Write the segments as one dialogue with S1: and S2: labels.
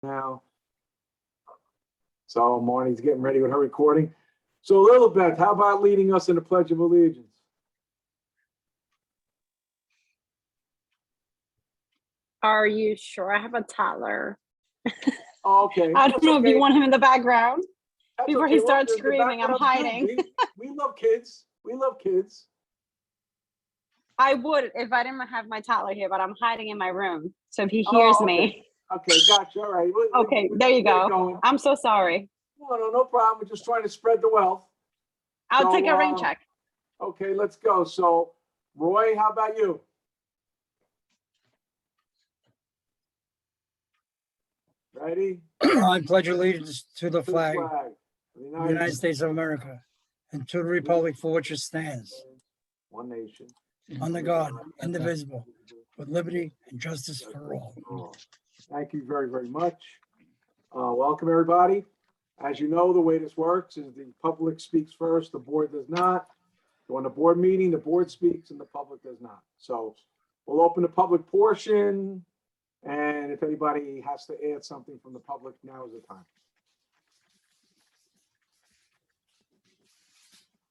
S1: now. So Marnie's getting ready with her recording. So Lilibeth, how about leading us in the Pledge of Allegiance?
S2: Are you sure? I have a toddler.
S1: Okay.
S2: I don't know if you want him in the background.
S1: That's
S2: before
S1: okay.
S2: he
S1: Well,
S2: starts
S1: the
S2: screaming, I'm
S1: background's good.
S2: hiding.
S1: We love kids. We love kids.
S2: I would if I didn't have my toddler here, but I'm hiding in my room. So if he hears
S1: okay.
S2: me.
S1: Okay, gotcha. All right.
S2: Okay, there you go. I'm so sorry.
S1: No problem. We're just trying to spread the wealth.
S2: I'll take a rain check.
S1: Okay, let's go. So, Roy, how about you? Ready?
S3: I pledge allegiance to the flag
S1: of
S3: of the United States of America and to the republic for which it stands,
S1: one nation,
S3: under God, indivisible, with liberty and justice for all.
S1: Thank you very, very much. Welcome, everybody. As you know, the way this works is the public speaks first, the board does not. During a board meeting, the board speaks and the public does not. So we'll open the public portion. And if anybody has to add something from the public, now is the time.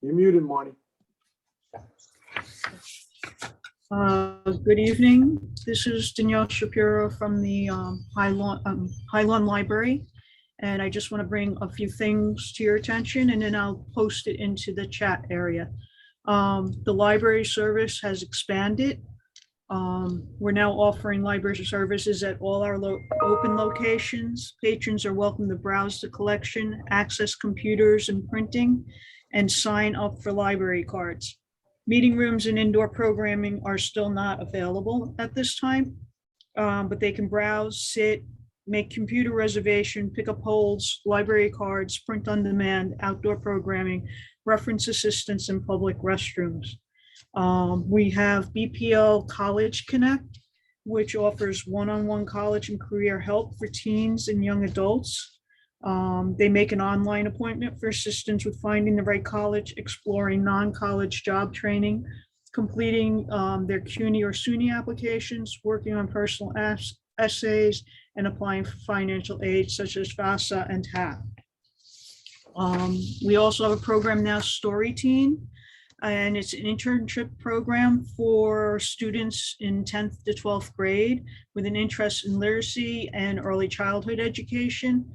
S1: You're muted, Marnie.
S4: Good evening. This is Danielle Shapiro from the High Lawn Library. And I just want to bring a few things to your attention, and then I'll post it into the chat area. The library service has expanded. We're now offering library services at all our open locations. Patrons are welcome to browse the collection, access computers and printing, and sign up for library cards. Meeting rooms and indoor programming are still not available at this time, but they can browse, sit, make computer reservation, pick up holds, library cards, print on demand, outdoor programming, reference assistance, and public restrooms. We have BPL College Connect, which offers one-on-one college and career help for teens and young adults. They make an online appointment for assistance with finding the right college, exploring non-college job training, completing their CUNY or SUNY applications, working on personal essays, and applying for financial aid such as FAFSA and TAP. We also have a program now, Story Teen, and it's an internship program for students in 10th to 12th grade with an interest in literacy and early childhood education.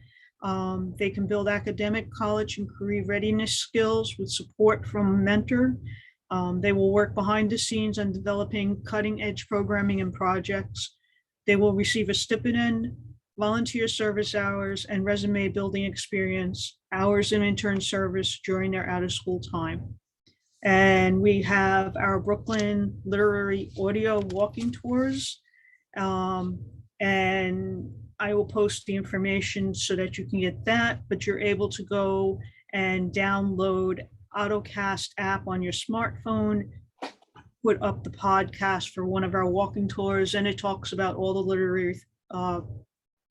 S4: They can build academic, college, and career readiness skills with support from a mentor. They will work behind the scenes on developing cutting-edge programming and projects. They will receive a stipend, volunteer service hours, and resume building experience, hours in intern service during their out-of-school time. And we have our Brooklyn Literary Audio walking tours. And I will post the information so that you can get that, but you're able to go and download AutoCast app on your smartphone, put up the podcast for one of our walking tours, and it talks about all the literary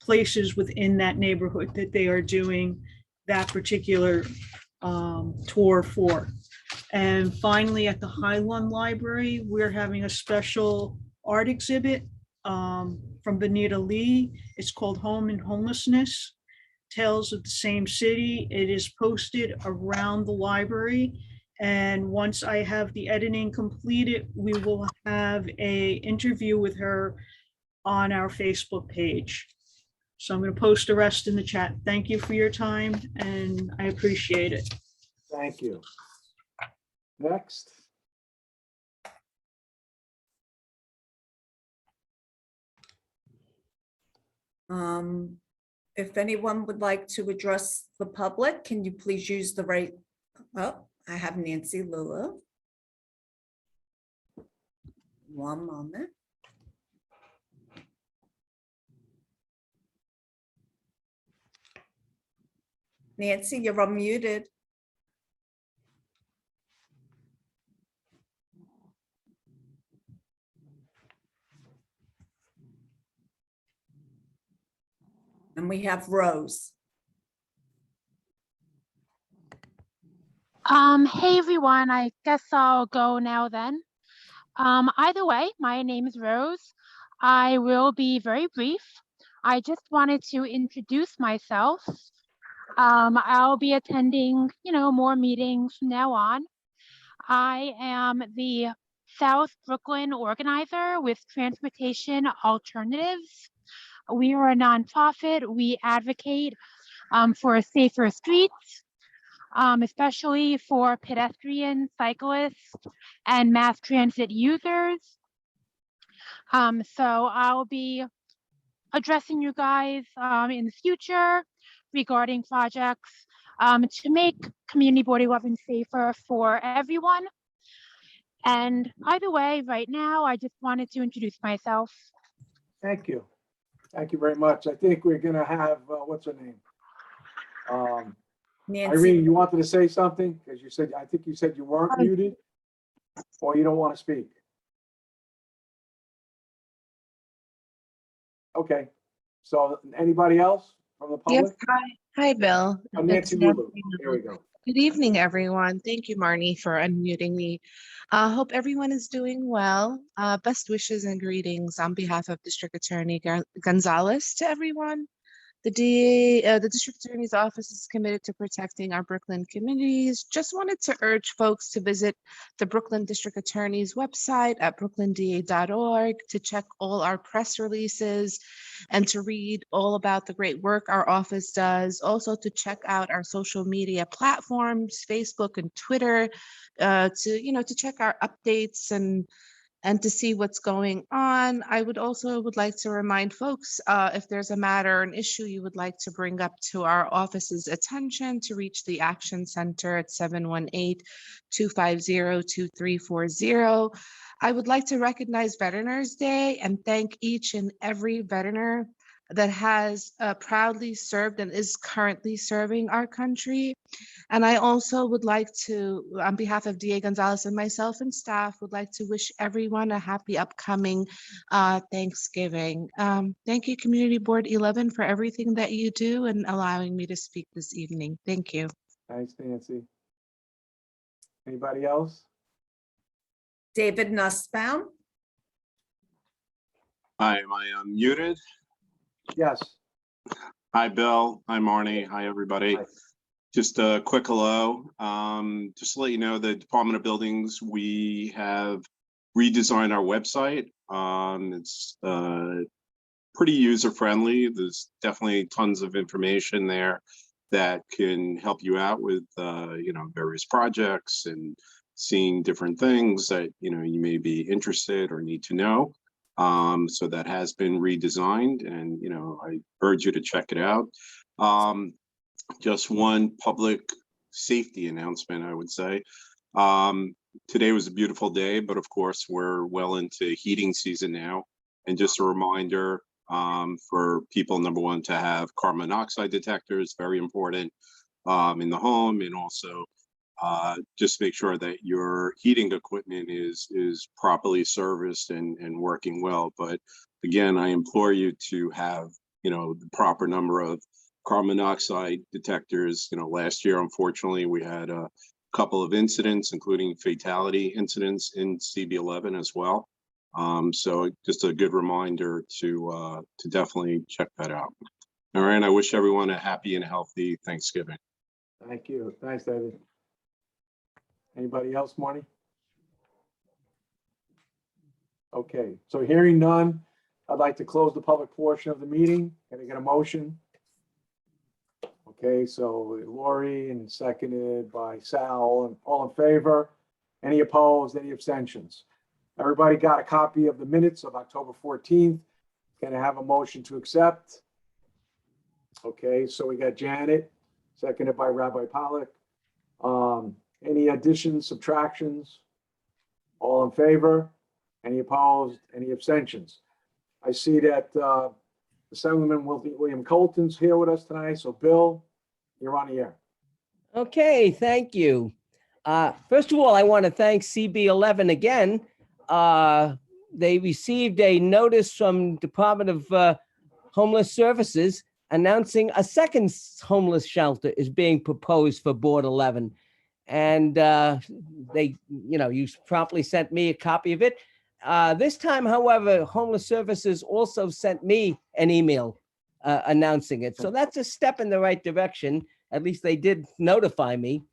S4: places within that neighborhood that they are doing that particular tour for. And finally, at the High Lawn Library, we're having a special art exhibit from Benita Lee. It's called Home and Homelessness, Tales of the Same City. It is posted around the library. And once I have the editing completed, we will have an interview with her on our Facebook page. So I'm going to post the rest in the chat. Thank you for your time, and I appreciate it.
S1: Thank you. Next.
S5: If anyone would like to address the public, can you please use the right, oh, I have Nancy Lulu. One moment. Nancy, you're unmuted. And we have Rose.
S6: Hey everyone, I guess I'll go now then. Either way, my name is Rose. I will be very brief. I just wanted to introduce myself. I'll be attending, more meetings from now on. I am the South Brooklyn organizer with Transportation Alternatives. We are a nonprofit. We advocate for safer streets, especially for pedestrians, cyclists, and mass transit users. So I'll be addressing you guys in the future regarding projects to make Community Board 11 safer for everyone. And either way, right now, I just wanted to introduce myself.
S1: Thank you. Thank you very much. I think we're gonna have, what's her name? Irene,
S5: Nancy,
S1: you wanted to say something? Because I think you said you weren't muted, or you don't want to speak. Okay, so anybody else from the
S7: Yes,
S1: public?
S7: hi, Bill.
S1: Oh, Nancy
S7: It's
S1: Lulu. Here we go.
S7: Good evening, everyone. Thank you, Marnie, for unmuting me. Hope everyone is doing well. Best wishes and greetings on behalf of District Attorney Gonzalez to everyone. The District Attorney's Office is committed to protecting our Brooklyn communities. Just wanted to urge folks to visit the Brooklyn District Attorney's website at brooklyndA.org to check all our press releases and to read all about the great work our office does. Also to check out our social media platforms, Facebook and Twitter, to check our updates and to see what's going on. I would like to remind folks, if there's a matter, an issue you would like to bring up to our office's attention, to reach the Action Center at 718-250-2340. I would like to recognize Veterans Day and thank each and every veteran that has proudly served and is currently serving our country. And I also would like to, on behalf of DA Gonzalez and myself and staff, would like to wish everyone a happy upcoming Thanksgiving. Thank you, Community Board 11, for everything that you do and allowing me to speak this evening. Thank you.
S1: Thanks, Nancy. Anybody else?
S5: David Nussbaum.
S8: Hi, am I unmuted?
S1: Yes.
S8: Hi, Bill. Hi, Marnie. Hi, everybody.
S1: Hi.
S8: Just a quick hello. Just to let you know, the Department of Buildings, we have redesigned our website. It's pretty user-friendly. There's definitely tons of information there that can help you out with, various projects and seeing different things that, you may be interested or need to know. So that has been redesigned and, I urge you to check it out. Just one public safety announcement, I would say. Today was a beautiful day, but of course we're well into heating season now. And just a reminder for people, number one, to have carbon monoxide detectors, very important in the home, and also just make sure that your heating equipment is properly serviced and working well. But again, I implore you to have, the proper number of carbon monoxide detectors. Last year, unfortunately, we had a couple of incidents, including fatality incidents in CB11 as well. So just a good reminder to definitely check that out. All right, I wish everyone a happy and healthy Thanksgiving.
S1: Thank you. Thanks, David. Anybody else, Marnie? Okay, so hearing none, I'd like to close the public portion of the meeting. Can I get a motion? Okay, so Lori and seconded by Sal, and all in favor? Any opposed, any abstentions? Everybody got a copy of the minutes of October 14th. Can I have a motion to accept? Okay, so we got Janet, seconded by Rabbi Pollock. Any additions, subtractions? All in favor? Any opposed, any abstentions? I see that the Assemblyman William Colton's here with us tonight. So Bill, you're on the air.
S9: Okay, thank you. First of all, I want to thank CB11 again. They received a notice from Department of Homeless Services announcing a second homeless shelter is being proposed for Board 11. And you promptly sent me a copy of it. This time, however, Homeless Services also sent me an email announcing it. So that's a step in the right direction. At least they did notify me.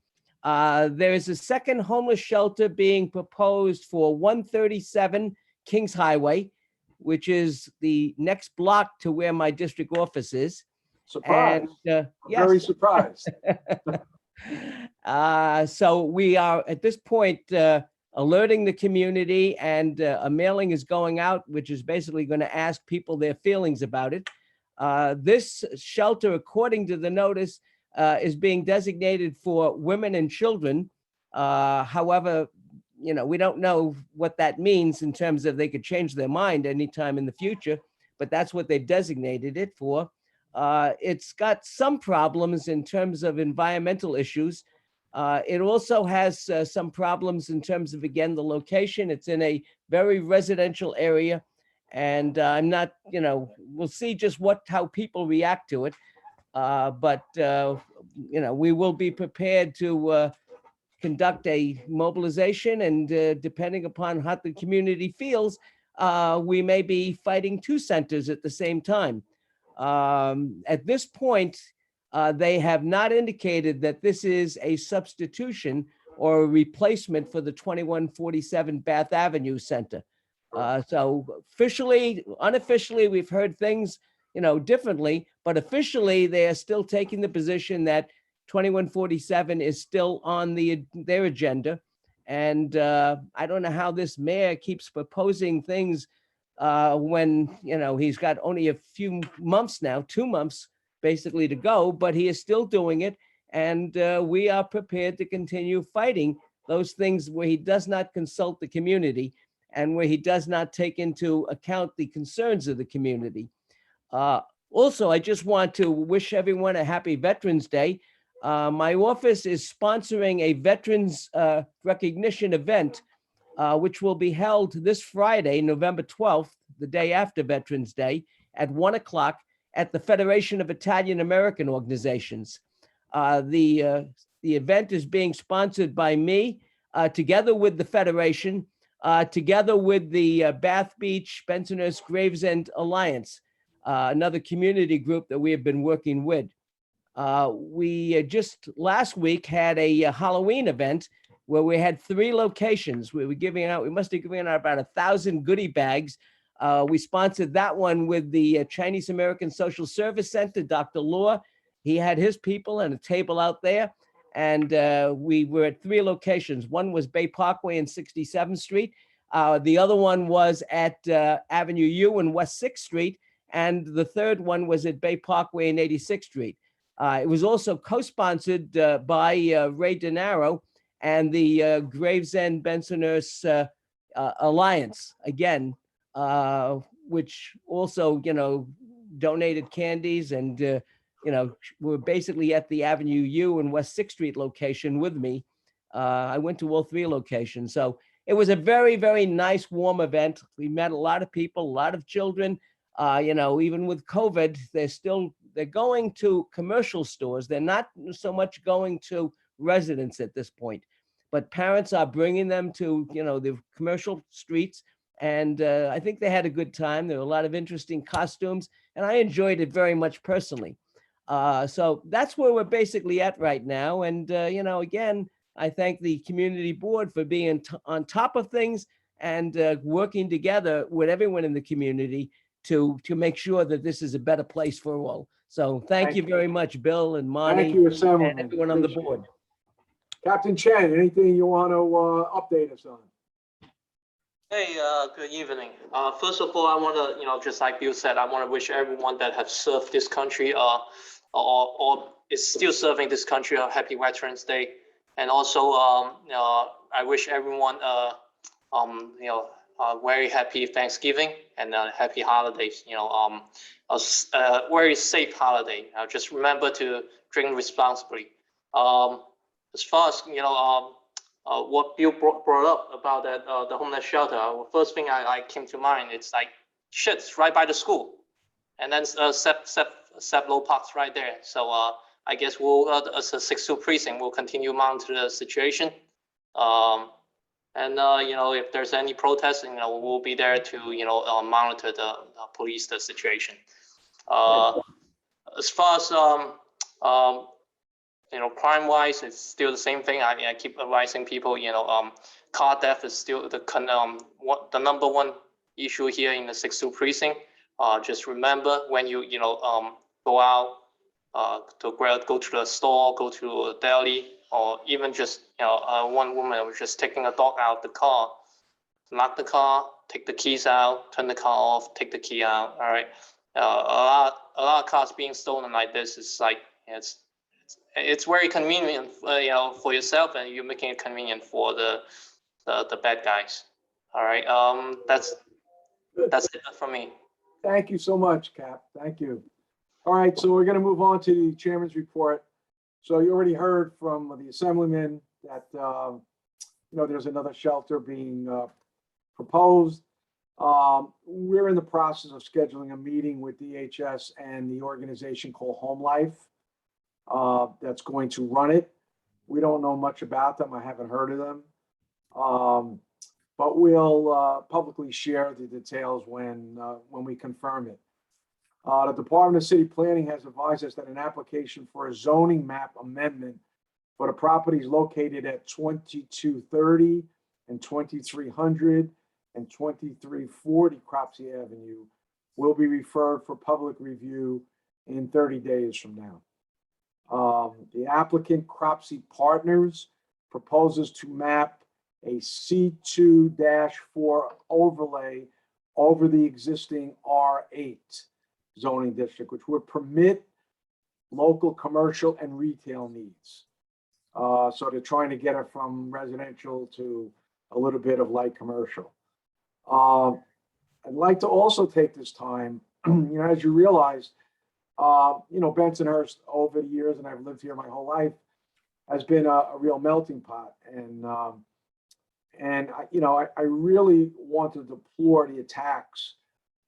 S9: There is a second homeless shelter being proposed for 137 Kings Highway, which is the next block to where my district office is.
S1: Surprise.
S9: And
S1: I'm very
S9: yes,
S1: surprised.
S9: so we are at this point alerting the community, and a mailing is going out, which is basically going to ask people their feelings about it. This shelter, according to the notice, is being designated for women and children. However, you know, we don't know what that means in terms of they could change their mind anytime in the future, but that's what they've designated it for. It's got some problems in terms of environmental issues. It also has some problems in terms of, again, the location. It's in a very residential area, and I'm not, you know, we'll see just how people react to it. But you know, we will be prepared to conduct a mobilization, and depending upon how the community feels, we may be fighting two centers at the same time. At this point, they have not indicated that this is a substitution or a replacement for the 2147 Bath Avenue Center. So officially, unofficially, we've heard things, you know, differently, but officially they are still taking the position that 2147 is still on their agenda. And I don't know how this mayor keeps proposing things when, you know, he's got only a few months now, 2 months basically to go, but he is still doing it. And we are prepared to continue fighting those things where he does not consult the community and where he does not take into account the concerns of the community. Also, I just want to wish everyone a happy Veterans Day. My office is sponsoring a Veterans Recognition event, which will be held this Friday, November 12th, the day after Veterans Day, at 1 o'clock at the Federation of Italian American Organizations. The event is being sponsored by me, together with the Federation, together with the Bath Beach Bensonhurst Gravesend Alliance, another community group that we have been working with. We just last week had a Halloween event where we had 3 locations. We were giving out, we must have given out about 1,000 goodie bags. We sponsored that one with the Chinese American Social Service Center, Dr. Law. He had his people and a table out there. And we were at 3 locations. One was Bay Parkway and 67th Street. The other one was at Avenue U and West 6th Street. And the third one was at Bay Parkway and 86th Street. It was also co-sponsored by Ray DeNaro and the Gravesend Bensonhurst Alliance, again, which also, you know, donated candies and, you know, were basically at the Avenue U and West 6th Street location with me. I went to all 3 locations. So it was a very, very nice, warm event. We met a lot of people, a lot of children. You know, even with COVID, they're going to commercial stores. They're not so much going to residents at this point, but parents are bringing them to, you know, the commercial streets. And I think they had a good time. There were a lot of interesting costumes, and I enjoyed it very much personally. So that's where we're basically at right now. And, you know, again, I thank the community board for being on top of things and working together with everyone in the community to make sure that this is a better place for all. So thank you very much, Bill and Monty.
S1: Thank you, Assemblyman.
S9: And everyone on the
S1: Appreciate
S9: board.
S1: it. Captain Chen, anything you want to update us on?
S10: Hey, good evening. First of all, I want to, you know, just like Bill said, I want to wish everyone that have served this country or is still serving this country a happy Veterans Day. And also, you know, I wish everyone, you know, a very happy Thanksgiving and happy holidays. You know, a very safe holiday. Just remember to drink responsibly. As far as, you know, what Bill brought up about that the homeless shelter, first thing I came to mind, it's like, shit, it's right by the school, and then Sepp Low Park's right there. So I guess we'll, as a 6-2 precinct, we'll continue monitor the situation. And you know, if there's any protests, you know, we'll be there to, you know, monitor the police the situation. as far as crime wise, it's still the same thing. I keep advising people, car theft is still the number one issue here in the 6-2 precinct. Just remember when you go out to go to the store, go to a deli, or even just one woman was just taking a dog out of the car. Lock the car, take the keys out, turn the car off, take the key out. All right. A lot of cars being stolen like this is like it's very convenient, for yourself, and you're making it convenient for the bad guys. All right. That's it from me.
S1: Thank you so much, Cap. Thank you. All right, so we're going to move on to the chairman's report. So you already heard from the assemblyman that there's another shelter being proposed. We're in the process of scheduling a meeting with DHS and the organization called Home Life that's going to run it. We don't know much about them. I haven't heard of them. But we'll publicly share the details when we confirm it. The Department of City Planning has advised us that an application for a zoning map amendment for the properties located at 2230 and 2300 and 2340 Cropsey Avenue will be referred for public review in 30 days from now. The applicant, Cropsey Partners, proposes to map a C2-4 overlay over the existing R8 zoning district, which would permit local commercial and retail needs. So they're trying to get it from residential to a little bit of light commercial. I'd like to also take this time, as you realize, Bensonhurst over the years, and I've lived here my whole life, has been a real melting pot. And I really want to deplore the attacks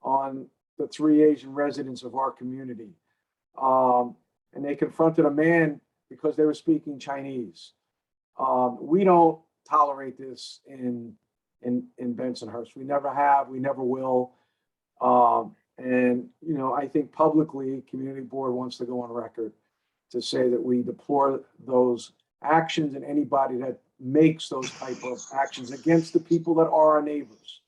S1: on the 3 Asian residents of our community. And they confronted a man because they were speaking Chinese. We don't tolerate this in Bensonhurst. We never have, we never will. And I think publicly, Community Board wants to go on record to say that we deplore those actions and anybody that makes those type of actions against the people that are our neighbors.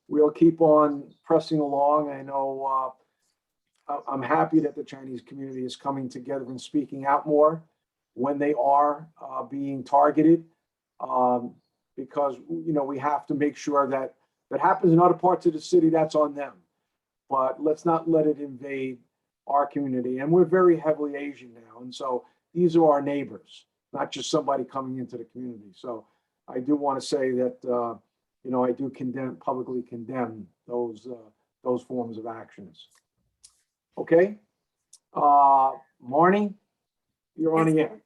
S1: We'll keep on pressing along. I know I'm happy that the Chinese community is coming together and speaking out more when they are being targeted, because we have to make sure that happens in other parts of the city, that's on them. But let's not let it invade our community. And we're very heavily Asian now. And so these are our neighbors, not just somebody coming into the community. So I do want to say that, I do publicly condemn those forms of actions. Okay. Marnie, you're on again.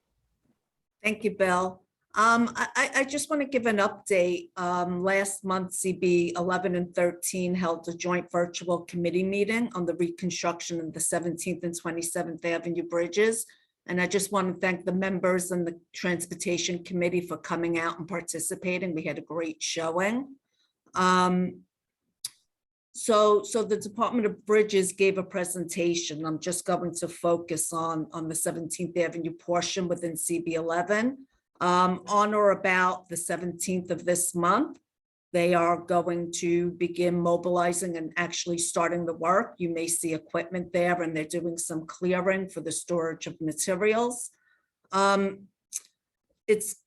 S5: Thank you, Bill. I just want to give an update. Last month, CB 11 and 13 held a joint virtual committee meeting on the reconstruction of the 17th and 27th Avenue bridges. And I just want to thank the members and the Transportation Committee for coming out and participating. We had a great showing. So the Department of Bridges gave a presentation. I'm just going to focus on the 17th Avenue portion within CB 11. On or about the 17th of this month, they are going to begin mobilizing and actually starting the work. You may see equipment there, and they're doing some clearing for the storage of materials. It's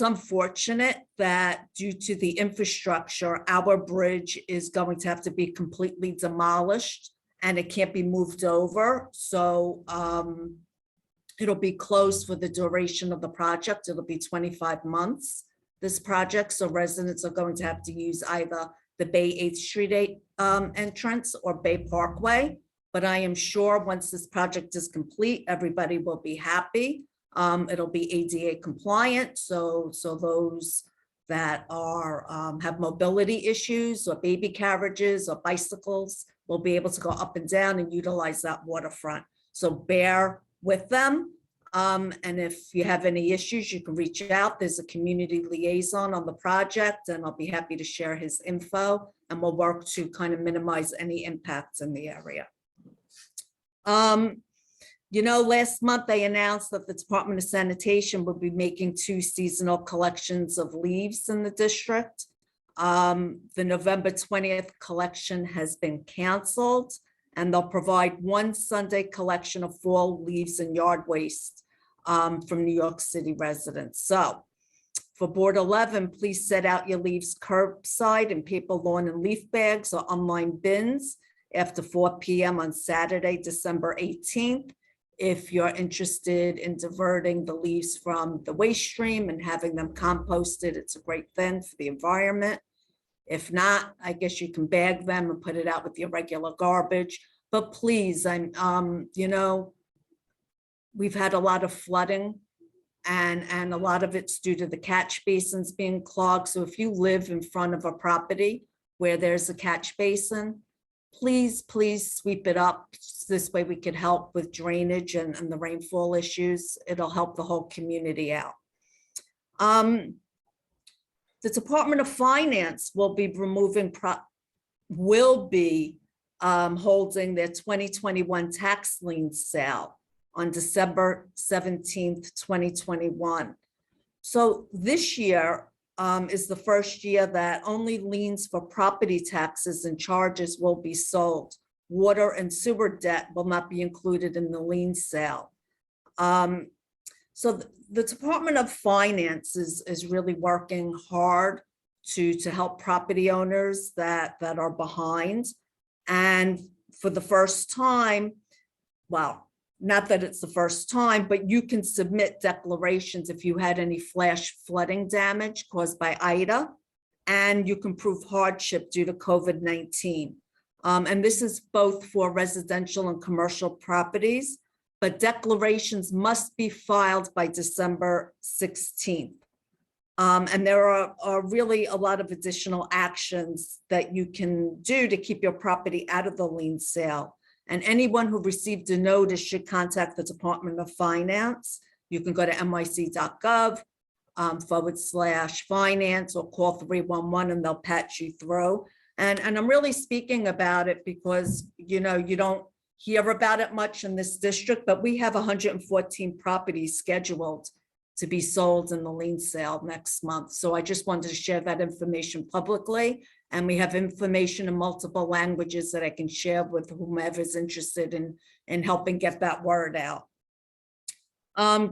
S5: unfortunate that due to the infrastructure, our bridge is going to have to be completely demolished and it can't be moved over. So it'll be closed for the duration of the project. It'll be 25 months, this project. So residents are going to have to use either the Bay 8th Street entrance or Bay Parkway. But I am sure once this project is complete, everybody will be happy. It'll be ADA compliant. So those that are have mobility issues or baby carriages or bicycles will be able to go up and down and utilize that waterfront. So bear with them. And if you have any issues, you can reach out. There's a community liaison on the project, and I'll be happy to share his info. and we'll work to kind of minimize any impacts in the area. Last month they announced that the Department of Sanitation would be making 2 seasonal collections of leaves in the district. The November 20th collection has been canceled, and they'll provide 1 Sunday collection of fall leaves and yard waste from New York City residents. So for Board 11, please set out your leaves curbside in paper, lawn, and leaf bags or unlined bins after 4 p.m. on Saturday, December 18th. If you're interested in diverting the leaves from the waste stream and having them composted, it's a great thing for the environment. If not, I guess you can bag them and put it out with your regular garbage. But please, we've had a lot of flooding, and a lot of it's due to the catch basins being clogged. So if you live in front of a property where there's a catch basin, please sweep it up. This way we could help with drainage and the rainfall issues. It'll help the whole community out. The Department of Finance will be holding their 2021 tax lien sale on December 17th, 2021. So this year is the first year that only liens for property taxes and charges will be sold. Water and sewer debt will not be included in the lien sale. So the Department of Finance is really working hard to help property owners that are behind. And for the first time, well, not that it's the first time, but you can submit declarations if you had any flash flooding damage caused by Ida, and you can prove hardship due to COVID-19. And this is both for residential and commercial properties, but declarations must be filed by December 16th. And there are really a lot of additional actions that you can do to keep your property out of the lien sale. And anyone who received a notice should contact the Department of Finance. You can go to nyc.gov/finance or call 311 and they'll patch you through. And I'm really speaking about it because, you don't hear about it much in this district, but we have 114 properties scheduled to be sold in the lien sale next month. So I just wanted to share that information publicly. And we have information in multiple languages that I can share with whomever is interested in helping get that word out.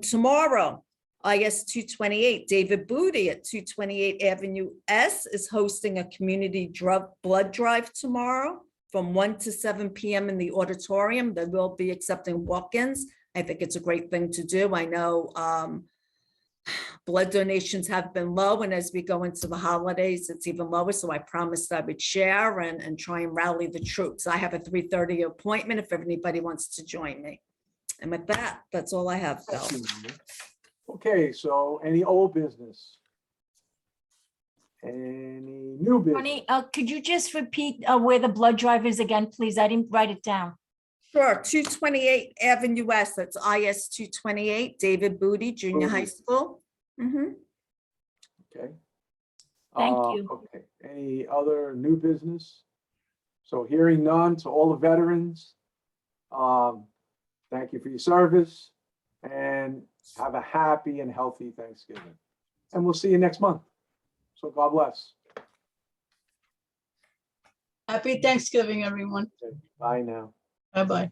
S5: Tomorrow, IS 228, David Booty at 228 Avenue S is hosting a community blood drive tomorrow from 1 to 7 p.m. in the auditorium. They will be accepting walk-ins. I think it's a great thing to do. I know blood donations have been low, and as we go into the holidays, it's even lower. So I promised I would share and try and rally the troops. I have a 3:30 appointment if anybody wants to join me. And with that, that's all I have, Bill.
S1: Okay, so any old business? Any new business?
S11: Bonnie, could you just repeat where the blood drive is again, please? I didn't write it down.
S5: Sure, 228 Avenue West, that's IS 228, David Booty, Junior High School. Mhm.
S1: Okay.
S11: Thank you.
S1: Okay, any other new business? So hearing none, to all the veterans, thank you for your service and have a happy and healthy Thanksgiving. And we'll see you next month. So God bless.
S4: Happy Thanksgiving, everyone.
S1: Bye now.
S4: Bye-bye.